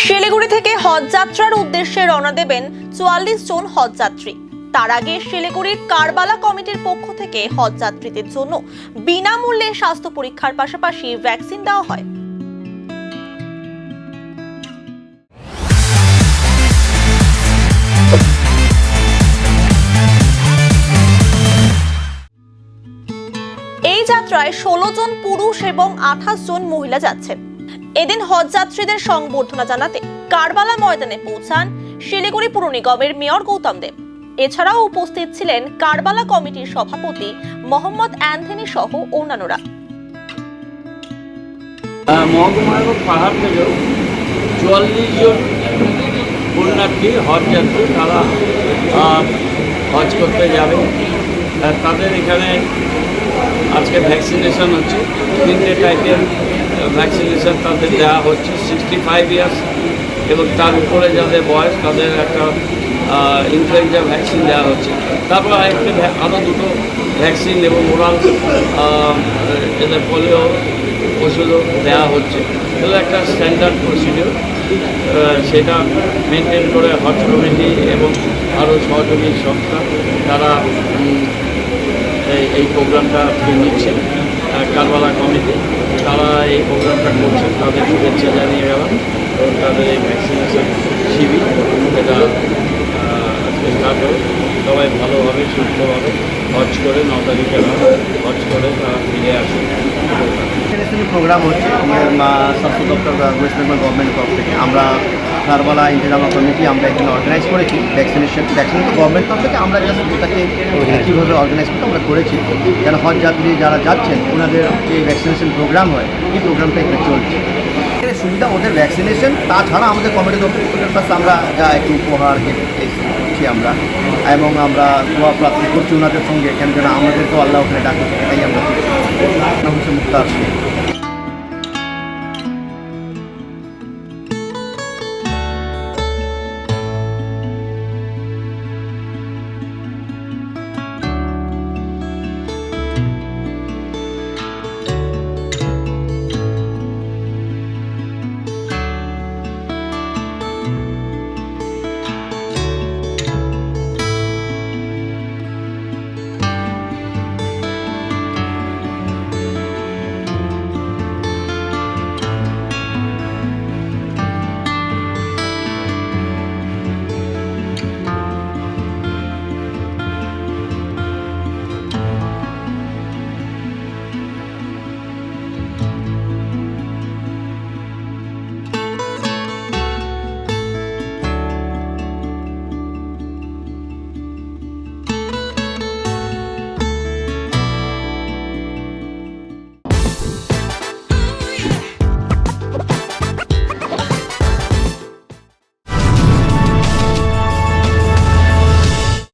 শিলিগুড়ি থেকে হজ যাত্রার উদ্দেশ্যে রওনা দেবেন ৪৪ জন হজ যাত্রী। তার আগে শিলিগুড়ির কারবালা কমিটির পক্ষ থেকে হজ যাত্রীদের জন্য বিনামূল্যে স্বাস্থ্য পরীক্ষার পাশাপাশি ভ্যাকসিন দেওয়া হয়। এই যাত্রায় ১৬ জন পুরুষ এবং ২৮ জন মহিলা যাচ্ছেন। এদিন হজ যাত্রীদের সংবর্ধনা জানাতে কারবালা ময়দানে পৌঁছান শিলিগুড়ি পুর নিগমের মেয়র গৌতম দেব। এছাড়াও উপস্থিত ছিলেন কারবালা কমিটির সভাপতি মোহাম্মদ অ্যান্থনি সহ অন্যান্যরা। মহকুমার পাহাড় থেকেও ৪৪ জন পুণ্যার্থী হজ যাত্রী তারা হজ করতে যাবে। তাদের এখানে আজকে ভ্যাকসিনেশন হচ্ছে, 3টে টাইপের ভ্যাকসিনেশন তাদের দেওয়া হচ্ছে। 65 ইয়ার্স এবং তার উপরে যাদের বয়স তাদের একটা ইনফ্লুয়েঞ্জা ভ্যাকসিন দেওয়া হচ্ছে। তারপর আরও 2টো ভ্যাকসিন এবং ওরাল এদের পোলিও ওষুধও দেওয়া হচ্ছে। এগুলো একটা স্ট্যান্ডার্ড প্রসিডিওর, সেটা মেনটেন করে হজ কমিটি এবং আরও সহযোগী সংস্থা তারা এই প্রোগ্রামটা নিচ্ছে। কারবালা কমিটি তারা এই প্রোগ্রামটা করছেন, তাদের শুভেচ্ছা জানিয়ে গেলাম এবং তাদের এই ভ্যাকসিনেশন শিবির এটা আজকে স্টার্ট হবে। সবাই ভালোভাবে সুস্থভাবে হজ করে 9 তারিখে হজ করে তারা ফিরে আসে। প্রোগ্রাম হচ্ছে স্বাস্থ্য দপ্তর ওয়েস্ট বেঙ্গল গভর্নমেন্টের তরফ থেকে আমরা কারবালা ইন্তেজামা কমিটি আমরা এখানে অর্গানাইজ করেছি। ভ্যাকসিন তো গভর্নমেন্ট তরফ থেকে আমরা জাস্ট ওটাকে কীভাবে অর্গানাইজ করতে আমরা করেছি, যেন হজ যাত্রী যারা যাচ্ছেন ওনাদের যে ভ্যাকসিনেশন প্রোগ্রাম হয় এই প্রোগ্রামটা এখানে চলছে। এখানে সুবিধা ওদের ভ্যাকসিনেশন, তাছাড়া আমাদের কমিটি দপ্তরের কাছে আমরা যা একটু উপহার করছি আমরা, এবং আমরা দোয়া প্রার্থনা করছি ওনাদের সঙ্গে, কেন যেন আমাদেরকেও আল্লাহ ওখানে ডাকছে, এটাই আমরা হচ্ছে মুক্তার।